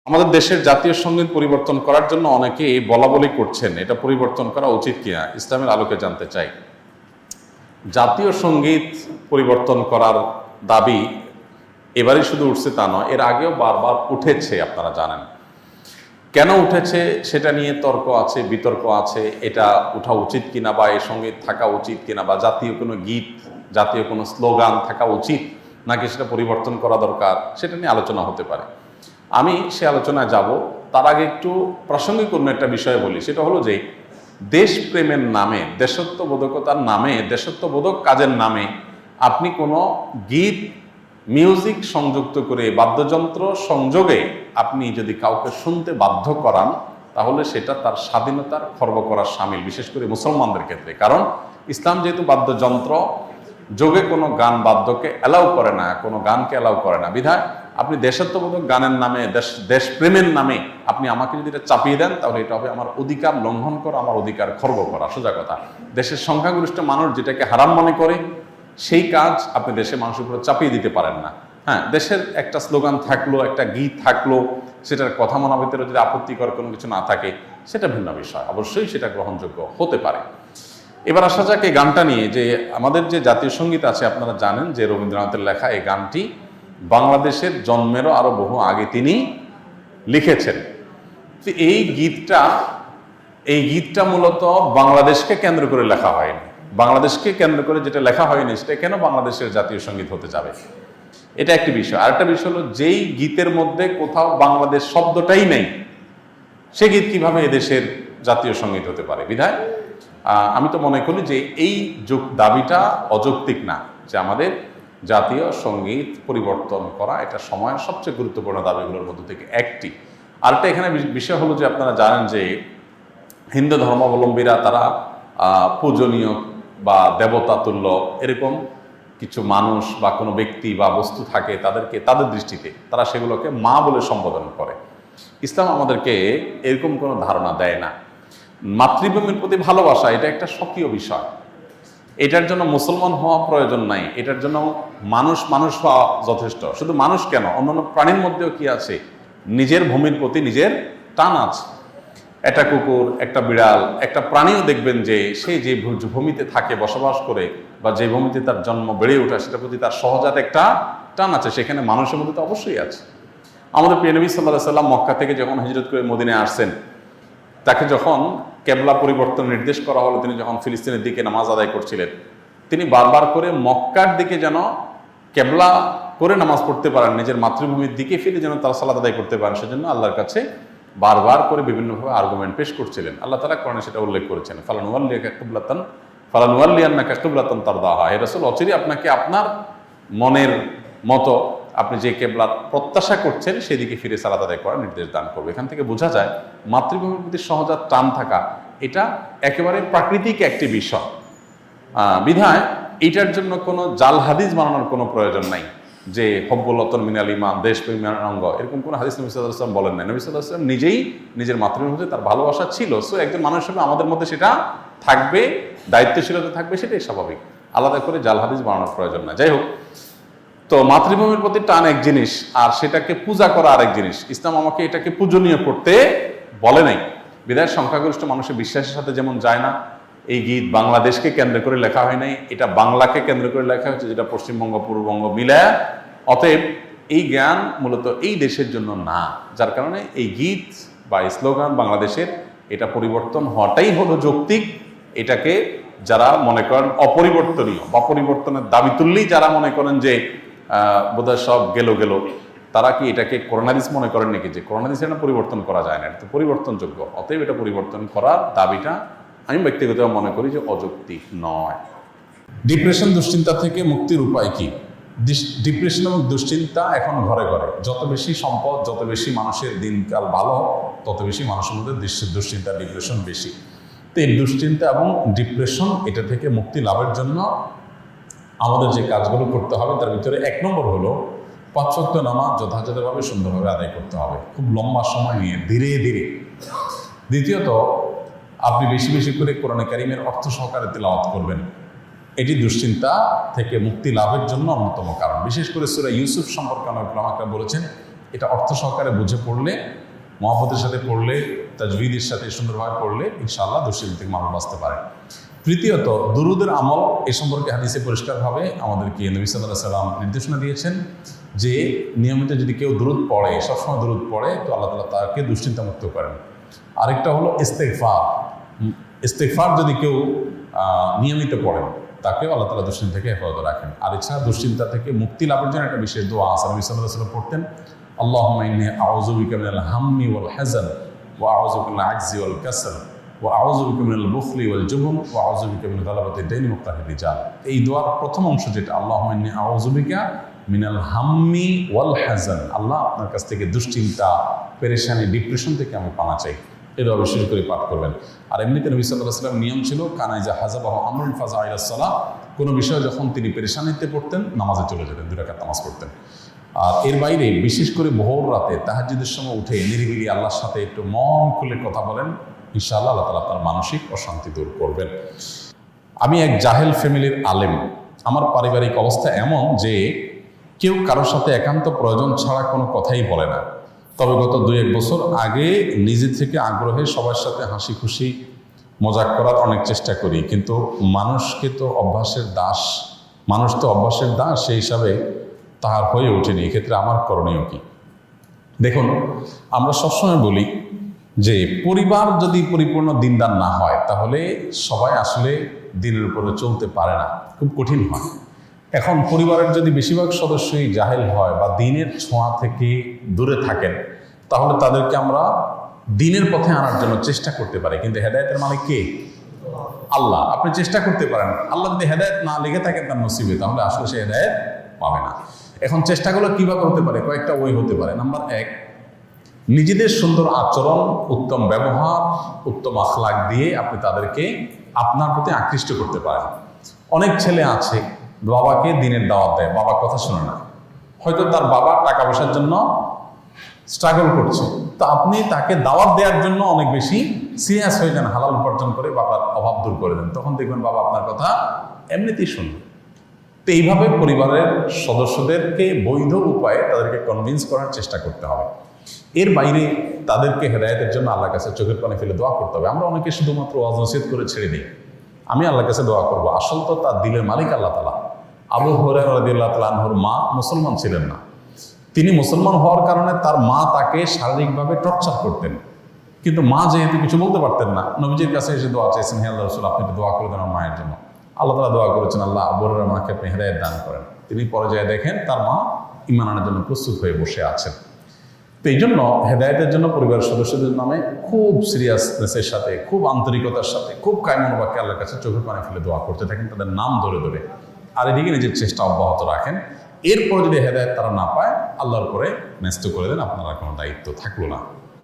আমাদের দেশের জাতীয় সঙ্গীত পরিবর্তন করার জন্য অনেকেই বলা বলি করছেন, এটা পরিবর্তন করা উচিত কিনা, ইসলামের আলোকে জানতে চাই। জাতীয় সঙ্গীত পরিবর্তন করার দাবি এবারই শুধু উঠছে তা নয়, এর আগেও বারবার উঠেছে, আপনারা জানেন। কেন উঠেছে সেটা নিয়ে তর্ক আছে, বিতর্ক আছে, এটা উঠা উচিত কিনা বা এই সঙ্গীত থাকা উচিত কিনা, বা জাতীয় কোনো গীত, জাতীয় কোনো স্লোগান থাকা উচিত নাকি সেটা পরিবর্তন করা দরকার, সেটা নিয়ে আলোচনা হতে পারে। আমি সে আলোচনায় যাব, তার আগে একটু প্রাসঙ্গিক অন্য একটা বিষয় বলি। সেটা হলো যে দেশপ্রেমের নামে, দেশত্ববোধকতার নামে, দেশত্ববোধক কাজের নামে আপনি কোনো গীত, মিউজিক সংযুক্ত করে, বাদ্যযন্ত্র সংযোগে আপনি যদি কাউকে শুনতে বাধ্য করান, তাহলে সেটা তার স্বাধীনতার খর্ব করার শামিল, বিশেষ করে মুসলমানদের ক্ষেত্রে। কারণ ইসলাম যেহেতু বাদ্যযন্ত্র যোগে কোনো গান বাদ্যকে অ্যালাউ করে না, কোনো গানকে অ্যালাউ করে না, বিধায় আপনি দেশাত্মবোধক গানের নামে, দেশপ্রেমের নামে আপনি আমাকে যদি এটা চাপিয়ে দেন, তাহলে এটা হবে আমার অধিকার লঙ্ঘন করা, আমার অধিকার খর্ব করা। সোজা কথা, দেশের সংখ্যাগরিষ্ঠ মানুষ যেটাকে হারাম মনে করে, সেই কাজ আপনি দেশের মানুষের উপরে চাপিয়ে দিতে পারেন না। হ্যাঁ, দেশের একটা স্লোগান থাকলো, একটা গীত থাকলো, সেটার কথা মনা ভিতরে যদি আপত্তিকর কোনো কিছু না থাকে, সেটা ভিন্ন বিষয়, অবশ্যই সেটা গ্রহণযোগ্য হতে পারে। এবার আসা যাক এই গানটা নিয়ে, যে আমাদের যে জাতীয় সঙ্গীত আছে, আপনারা জানেন যে রবীন্দ্রনাথের লেখা এই গানটি বাংলাদেশের জন্মেরও আরো বহু আগে তিনি লিখেছেন। তো এই গীতটা মূলত বাংলাদেশকে কেন্দ্র করে লেখা হয়নি। বাংলাদেশকে কেন্দ্র করে যেটা লেখা হয়নি, সেটা কেন বাংলাদেশের জাতীয় সঙ্গীত হতে যাবে, এটা একটি বিষয়। আরেকটা বিষয় হলো, যেই গীতের মধ্যে কোথাও বাংলাদেশ শব্দটাই নেই, সে গীত কিভাবে এদেশের জাতীয় সঙ্গীত হতে পারে? বিধায় আমি তো মনে করি যে এই দাবিটা অযৌক্তিক না, যে আমাদের জাতীয় সঙ্গীত পরিবর্তন করা এটা সময়ের সবচেয়ে গুরুত্বপূর্ণ দাবিগুলোর মধ্যে থেকে একটি। আরেকটা এখানে বিষয় হলো যে আপনারা জানেন যে হিন্দু ধর্মাবলম্বীরা তারা পূজনীয় বা দেবতা তুল্য এরকম কিছু মানুষ বা কোনো ব্যক্তি বা বস্তু থাকে, তাদেরকে তাদের দৃষ্টিতে তারা সেগুলোকে মা বলে সম্বোধন করে। ইসলাম আমাদেরকে এরকম কোনো ধারণা দেয় না। মাতৃভূমির প্রতি ভালোবাসা এটা একটা স্বকীয় বিষয়, এটার জন্য মুসলমান হওয়া প্রয়োজন নাই, এটার জন্য মানুষ হওয়া যথেষ্ট। শুধু মানুষ কেন, অন্যান্য প্রাণীর মধ্যেও কি আছে, নিজের ভূমির প্রতি নিজের টান আছে। একটা কুকুর, একটা বিড়াল, একটা প্রাণীও দেখবেন যে সে যে ভূমিতে থাকে, বসবাস করে, বা যে ভূমিতে তার জন্ম বেড়ে ওঠা, সেটার প্রতি তার সহজাত একটা টান আছে, সেখানে মানুষের মধ্যে তো অবশ্যই আছে। আমাদের প্রিয় নবী সাল্লাল্লাহু আলাইহি সাল্লাম মক্কা থেকে যখন হিজরত করে মদিনায় আসছেন, তাকে যখন কেবলা পরিবর্তন নির্দেশ করা হলো, তিনি যখন ফিলিস্তিনের দিকে নামাজ আদায় করছিলেন, তিনি বারবার করে মক্কার দিকে যেন কেবলা করে নামাজ পড়তে পারেন, নিজের মাতৃভূমির দিকে ফিরে যেন তারা সালাত আদায় করতে পারেন, সেজন্য আল্লাহর কাছে বারবার করে বিভিন্নভাবে আর্গুমেন্ট পেশ করছিলেন। আল্লাহ তাআলা কোরআনে সেটা উল্লেখ করেছেন, ফালানুওয়াল্লিয়ান্নাকা কিবলাতান তারদাহা, হে রাসূল, অচিরেই আপনাকে আপনার মনের মতো আপনি যে কেবলার প্রত্যাশা করছেন সেদিকে ফিরে সালাত আদায় করার নির্দেশ দান করবে। এখান থেকে বোঝা যায় মাতৃভূমির প্রতি সহজাত টান থাকা এটা একেবারে প্রাকৃতিক একটি বিষয়। বিধায় এইটার জন্য কোনো জাল হাদিস বানানোর কোনো প্রয়োজন নাই, যে হব্বুল ওয়াতন মিনাল ঈমান, দেশপ্রেমের অঙ্গ, এরকম কোনো হাদিস নবী সাল্লাল্লাহু আলাইহি ওয়াসাল্লাম বলেন নাই। নবী সাল্লাল্লাহু আলাইহি ওয়াসাল্লাম নিজেই নিজের মাতৃভূমির প্রতি তার ভালোবাসা ছিল। সো একজন মানুষ হিসেবে আমাদের মধ্যে সেটা থাকবে, দায়িত্বশীলতা থাকবে, সেটাই স্বাভাবিক। আলাদা করে জাল হাদিস বানানোর প্রয়োজন না। যাই হোক, তো মাতৃভূমির প্রতি টান এক জিনিস, আর সেটাকে পূজা করা আরেক জিনিস। ইসলাম আমাকে এটাকে পূজনীয় করতে বলে নাই। বিধায় সংখ্যাগরিষ্ঠ মানুষের বিশ্বাসের সাথে যেমন যায় না, এই গীত বাংলাদেশকে কেন্দ্র করে লেখা হয় নাই, এটা বাংলাকে কেন্দ্র করে লেখা হয়েছে, যেটা পশ্চিমবঙ্গ পূর্ববঙ্গ মিলায়। অতএব এই জ্ঞান মূলত এই দেশের জন্য না, যার কারণে এই গীত বা স্লোগান বাংলাদেশের, এটা পরিবর্তন হওয়াটাই হলো যৌক্তিক। এটাকে যারা মনে করেন অপরিবর্তনীয় বা পরিবর্তনের দাবি তুললেই যারা মনে করেন যে বোধহয় সব গেল, তারা কি এটাকে কোরআন হাদিস মনে করেন নাকি, যে কোরআন হাদিস এটা পরিবর্তন করা যায় না, এটা তো পরিবর্তনযোগ্য। অতএব এটা পরিবর্তন করার দাবিটা আমি ব্যক্তিগতভাবে মনে করি যে অযৌক্তিক নয়। ডিপ্রেশন, দুশ্চিন্তা থেকে মুক্তির উপায় কি? ডিপ্রেশন এবং দুশ্চিন্তা এখন ঘরে ঘরে। যত বেশি সম্পদ, যত বেশি মানুষের দিনকাল ভালো, তত বেশি মানুষের মধ্যে দুশ্চিন্তা, ডিপ্রেশন বেশি। তো এই দুশ্চিন্তা এবং ডিপ্রেশন এটা থেকে মুক্তি লাভের জন্য আমাদের যে কাজগুলো করতে হবে, তার ভিতরে 1 নম্বর হলো 5 ওয়াক্ত নামাজ যথাযথভাবে সুন্দরভাবে আদায় করতে হবে, খুব লম্বা সময় নিয়ে, ধীরে ধীরে। দ্বিতীয়ত, আপনি বেশি বেশি করে কোরআনে কারিমের অর্থ সহকারে তিলাওয়াত করবেন। এটি দুশ্চিন্তা থেকে মুক্তি লাভের জন্য অন্যতম কারণ। বিশেষ করে সূরা ইউসুফ সম্পর্কে অনেক উলামারা বলেছেন, এটা অর্থ সহকারে বুঝে পড়লে, মহব্বতের সাথে পড়লে, তাজবিদের সাথে সুন্দরভাবে পড়লে ইনশাআল্লাহ দুশ্চিন্তা থেকে মানুষ বাঁচতে পারে। তৃতীয়ত, দুরুদের আমল। এ সম্পর্কে হাদিসে পরিষ্কারভাবে আমাদেরকে নবী সাল্লাল্লাহু আলাইহি ওয়াসাল্লাম নির্দেশনা দিয়েছেন যে নিয়মিত যদি কেউ দুরুদ পড়ে, সবসময় দুরুদ পড়ে, তো আল্লাহ তাআলা তাকে দুশ্চিন্তামুক্ত করেন। আরেকটা হলো ইস্তেগফার। ইস্তেগফার যদি কেউ নিয়মিত পড়েন, তাকেও আল্লাহ তাআলা দুশ্চিন্তা থেকে হেফাজত রাখেন। আর এছাড়া দুশ্চিন্তা থেকে মুক্তি লাভের জন্য একটা বিশেষ দোয়া আছে, নবী সাল্লাল্লাহু আলাইহি ওয়াসাল্লাম পড়তেন, আল্লাহুম্মা ইন্নী আউযু বিকা মিনাল হাম্মি ওয়াল হাযান ওয়া আউযু বিকা মিনাল আজজি ওয়াল কাসল ওয়া আউযু বিকা মিনাল বুখলি ওয়াল জুবন ওয়া আউযু বিকা মিন গালাবাতিদ দাইনি ওয়া কাহরির রিজাল। এই দোয়ার প্রথম অংশ যেটা, আল্লাহুম্মা ইন্নী আউযু বিকা মিনাল হাম্মি ওয়াল হাযান, আল্লাহ আপনার কাছ থেকে দুশ্চিন্তা, পেরেশানি, ডিপ্রেশন থেকে আমি পানা চাই, এটা বিশেষ করে পাঠ করবেন। আর এমনিতে নবী সাল্লাল্লাহু আলাইহি ওয়াসাল্লাম নিয়ম ছিল, কানাইজা হাযাবাহু আমরুন ফাযা ইলা সালাহ, কোনো বিষয়ে যখন তিনি পেরেশানিতে পড়তেন নামাজে চলে যেতেন, 2 রাকাত নামাজ পড়তেন। আর এর বাইরে বিশেষ করে ভোর রাতে তাহাজ্জুদের সময় উঠে নিরিবিলি আল্লাহর সাথে একটু মন খুলে কথা বলেন, ইনশাআল্লাহ আল্লাহ তাআলা আপনার মানসিক অশান্তি দূর করবেন। আমি এক জাহেল ফ্যামিলির আলেম। আমার পারিবারিক অবস্থা এমন যে কেউ কারোর সাথে একান্ত প্রয়োজন ছাড়া কোনো কথাই বলে না। তবে গত 2-1 বছর আগে নিজে থেকে আগ্রহে সবার সাথে হাসি খুশি মজাক করার অনেক চেষ্টা করি, কিন্তু মানুষ তো অভ্যাসের দাস, সেই হিসাবে তাহার হয়ে ওঠেনি। এক্ষেত্রে আমার করণীয় কি? দেখুন, আমরা সবসময় বলি যে পরিবার যদি পরিপূর্ণ দিনদার না হয়, তাহলে সবাই আসলে দিনের উপরে চলতে পারে না, খুব কঠিন হয়। এখন পরিবারের যদি বেশিরভাগ সদস্যই জাহেল হয় বা দিনের ছোঁয়া থেকে দূরে থাকেন, তাহলে তাদেরকে আমরা দিনের পথে আনার জন্য চেষ্টা করতে পারি। কিন্তু হেদায়েতের মালিক কে? আল্লাহ। আপনি চেষ্টা করতে পারেন, আল্লাহ যদি হেদায়েত না লেগে থাকেন তার নসিবে, তাহলে আসলে সে হেদায়েত পাবে না। এখন চেষ্টাগুলো কিভাবে হতে পারে? কয়েকটা ওয়ে হতে পারে। নাম্বার 1, নিজেদের সুন্দর আচরণ, উত্তম ব্যবহার, উত্তম আখলাক দিয়ে আপনি তাদেরকে আপনার প্রতি আকৃষ্ট করতে পারেন। অনেক ছেলে আছে বাবাকে দিনের দাওয়াত দেয়, বাবা কথা শোনে না, হয়তো তার বাবা টাকা পয়সার জন্য স্ট্রাগল করছে, তো আপনি তাকে দাওয়াত দেওয়ার জন্য অনেক বেশি সিরিয়াস হয়ে যান, হালাল উপার্জন করে বাবার অভাব দূর করে দেন, তখন দেখবেন বাবা আপনার কথা এমনিতেই শুনবে। তো এইভাবে পরিবারের সদস্যদেরকে বৈধ উপায়ে তাদেরকে কনভিন্স করার চেষ্টা করতে হবে। এর বাইরে তাদেরকে হেদায়েতের জন্য আল্লাহর কাছে চোখের পানি ফেলে দোয়া করতে হবে। আমরা অনেকে শুধুমাত্র ওয়াজ নসিহত করে ছেড়ে দিই, আমি আল্লাহর কাছে দোয়া করবো। আসল তো তার দিলের মালিক আল্লাহ তাআলা। আবু হুরায়রা রাদিয়াল্লাহু তাআলা আনহুর মা মুসলমান ছিলেন না। তিনি মুসলমান হওয়ার কারণে তার মা তাকে শারীরিকভাবে টর্চার করতেন, কিন্তু মা যেহেতু কিছু বলতে পারতেন না, নবীজির কাছে এসে দোয়া চাইছেন, হে আল্লাহ রাসূল, আপনি একটু দোয়া করে দেন আমার মায়ের জন্য। আল্লাহ তাআলা দোয়া করেছেন, আল্লাহ আবু হুরায়রার মাকে আপনি হেদায়েত দান করেন। তিনি পর্যায়ে দেখেন তার মা ঈমান আনার জন্য প্রস্তুত হয়ে বসে আছেন। তো এই জন্য হেদায়েতের জন্য পরিবারের সদস্যদের নামে খুব সিরিয়াসনেসের সাথে, খুব আন্তরিকতার সাথে, খুব কায়মন বাক্যে আল্লাহর কাছে চোখের পানি ফেলে দোয়া করতে থাকেন, তাদের নাম ধরে ধরে। আর এদিকে নিজের চেষ্টা অব্যাহত রাখেন। এরপর যদি হেদায়েত তারা না পায়, আল্লাহর পরে ন্যস্ত করে দেন, আপনারা কোনো দায়িত্ব থাকলো না।